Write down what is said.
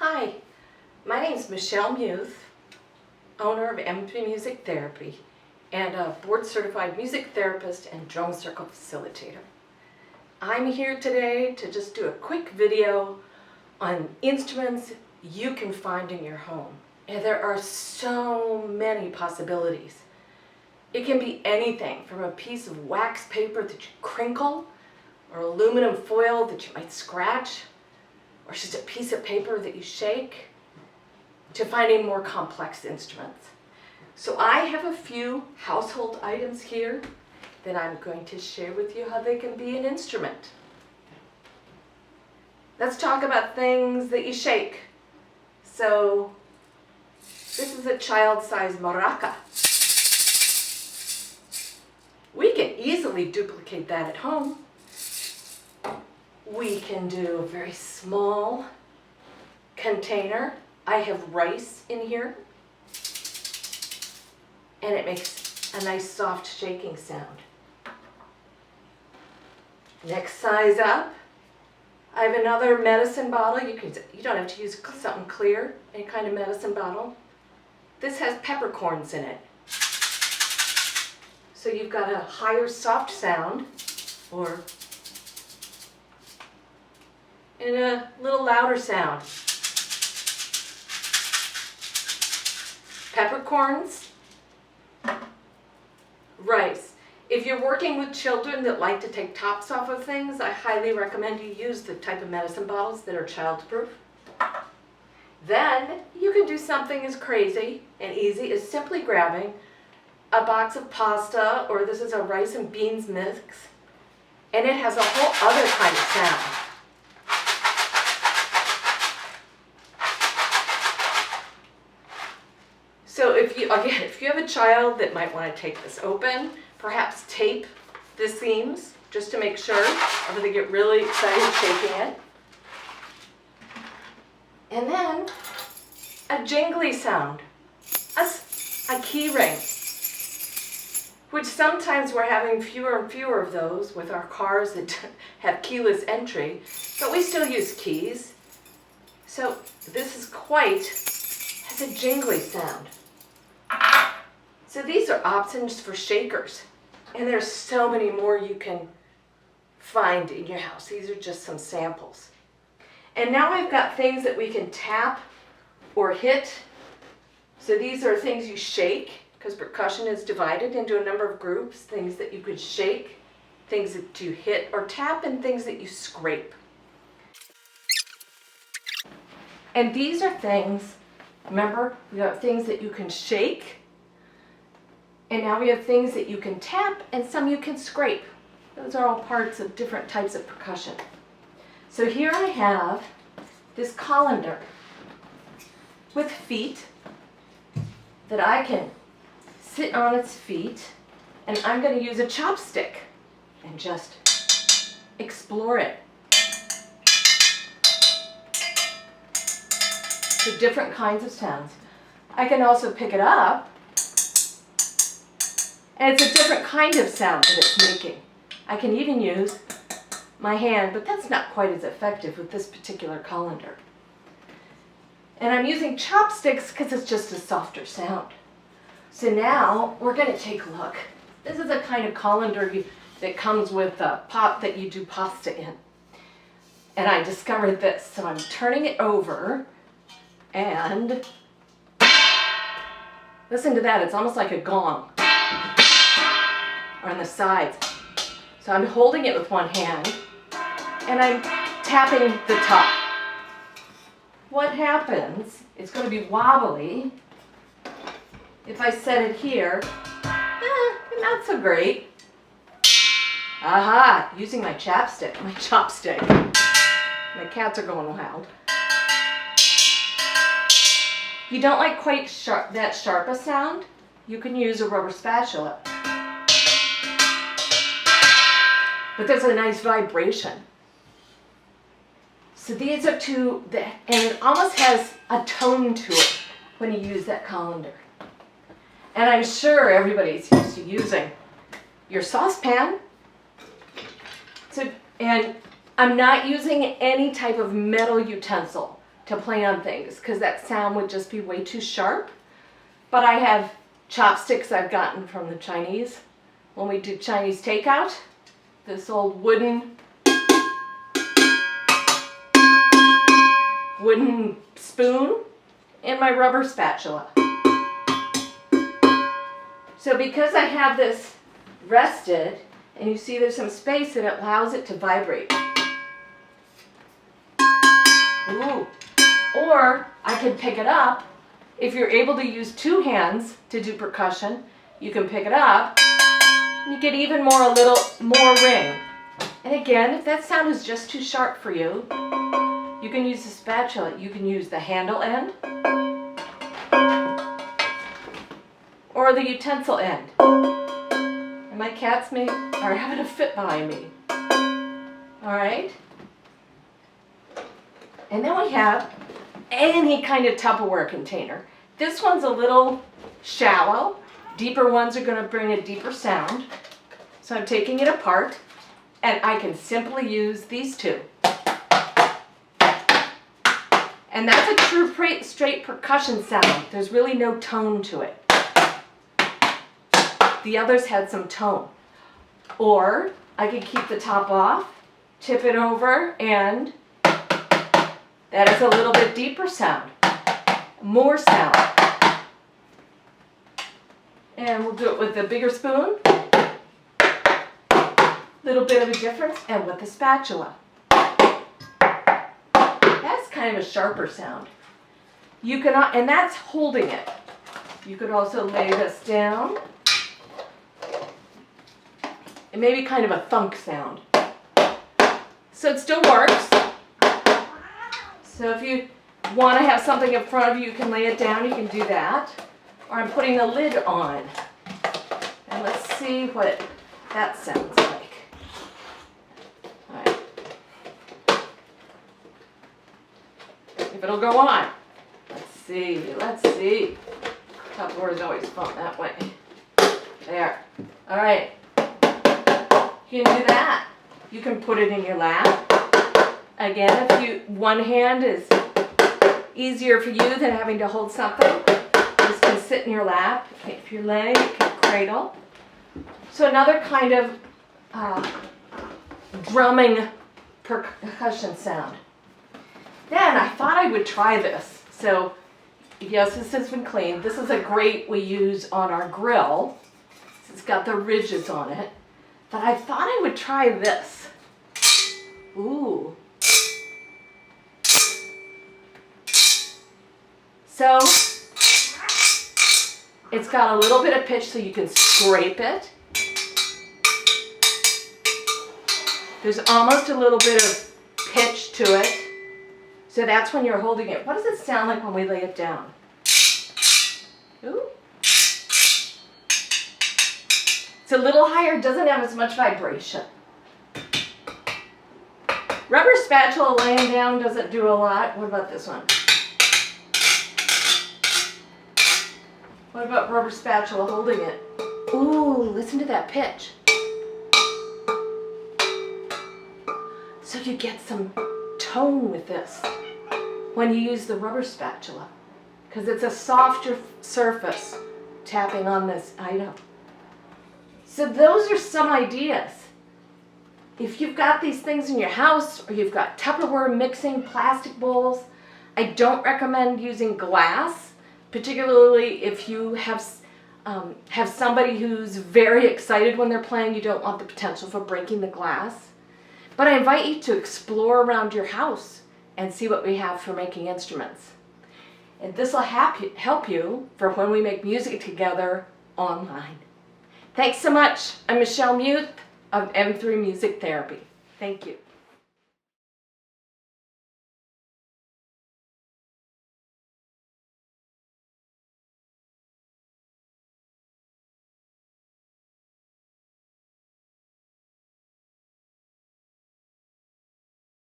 Hi, my name is Michelle Muth, owner of MP Music Therapy and a board-certified music therapist and drum circle facilitator. I'm here today to just do a quick video on instruments you can find in your home. And there are so many possibilities. It can be anything from a piece of wax paper that you crinkle, or aluminum foil that you might scratch, or just a piece of paper that you shake, to finding more complex instruments. So I have a few household items here that I'm going to share with you how they can be an instrument. Let's talk about things that you shake. So this is a child-sized maraca. We can easily duplicate that at home. We can do a very small container. I have rice in here, and it makes a nice soft shaking sound. Next size up, I have another medicine bottle. You don't have to use something clear, any kind of medicine bottle. This has peppercorns in it. So you've got a higher soft sound, or in a little louder sound. Peppercorns, rice. If you're working with children that like to take tops off of things, I highly recommend you use the type of medicine bottles that are childproof. Then you can do something as crazy and easy as simply grabbing a box of pasta, or this is a rice and beans mix, and it has a whole other kind of sound. So if you have a child that might want to take this open, perhaps tape the seams just to make sure, or they get really excited shaking it. And then a jingly sound, a key ring, which sometimes we're having fewer and fewer of those with our cars that have keyless entry, but we still use keys. So this has a jingly sound. So these are options for shakers, and there's so many more you can find in your house. These are just some samples. And now I've got things that we can tap or hit. So these are things you shake, because percussion is divided into a number of groups. Things that you could shake, things that you hit or tap, and things that you scrape. And these are things, remember, we have things that you can shake, and now we have things that you can tap and some you can scrape. Those are all parts of different types of percussion. So here I have this colander with feet that I can sit on its feet, and I'm going to use a chopstick and just explore it. So different kinds of sounds. I can also pick it up, and it's a different kind of sound that it's making. I can even use my hand, but that's not quite as effective with this particular colander. And I'm using chopsticks because it's just a softer sound. So now we're going to take a look. This is a kind of colander that comes with a pot that you do pasta in. And I discovered this, so I'm turning it over, and listen to that. It's almost like a gong, or on the sides. So I'm holding it with one hand, and I'm tapping the top. What happens, it's going to be wobbly. If I set it here, not so great. Aha, using my chopstick. My cats are going wild. If you don't like quite that sharp a sound, you can use a rubber spatula. But there's a nice vibration. So these are two, and it almost has a tone to it when you use that colander. And I'm sure everybody's used to using your saucepan. And I'm not using any type of metal utensil to to play on things because that sound would just be way too sharp. But I have chopsticks I've gotten from the Chinese when we do Chinese takeout. This old wooden spoon and my rubber spatula. So because I have this rested, and you see there's some space, and it allows it to vibrate. Ooh. Or I can pick it up. If you're able to use two hands to do percussion, you can pick it up, and you get even more, a little more ring. And again, if that sound is just too sharp for you, you can use the spatula. You can use the handle end or the utensil end. And my cats are having a fit behind me. All right. And then we have any kind of Tupperware container. This one's a little shallow. Deeper ones are going to bring a deeper sound. So I'm taking it apart, and I can simply use these two. And that's a true straight percussion sound. There's really no tone to it. The others had some tone. Or I could keep the top off, tip it over, and that is a little bit deeper sound. More sound. And we'll do it with the bigger spoon. Little bit of a difference, and with the spatula. That's kind of a sharper sound. You can, and that's holding it. You could also lay this down. It may be kind of a thunk sound. So it still works. So if you want to have something in front of you, you can lay it down, you can do that. Or I'm putting the lid on. And let's see what that sounds like. All right. If it'll go on. Let's see. Tupperware is always fun that way. There. All right. You can do that. You can put it in your lap. Again, if one hand is easier for you than having to hold something, this can sit in your lap. If you're laying, you can cradle. So another kind of drumming percussion sound. Then I thought I would try this. So yes, this has been cleaned. This is a grate we use on our grill. It's got the ridges on it. But I thought I would try this. Ooh. So it's got a little bit of pitch so you can scrape it. There's almost a little bit of pitch to it. So that's when you're holding it. What does it sound like when we lay it down? Ooh. It's a little higher, doesn't have as much vibration. Rubber spatula laying down doesn't do a lot. What about this one? What about rubber spatula holding it? Ooh, listen to that pitch. So you get some tone with this when you use the rubber spatula, because it's a softer surface tapping on this item. So those are some ideas. If you've got these things in your house, or you've got Tupperware mixing plastic bowls, I don't recommend using glass, particularly if you have somebody who's very excited when they're playing. You don't want the potential for breaking the glass. But I invite you to explore around your house and see what we have for making instruments. And this will help you for when we make music together online. Thanks so much. I'm Michelle Muth of M3 Music Therapy. Thank you.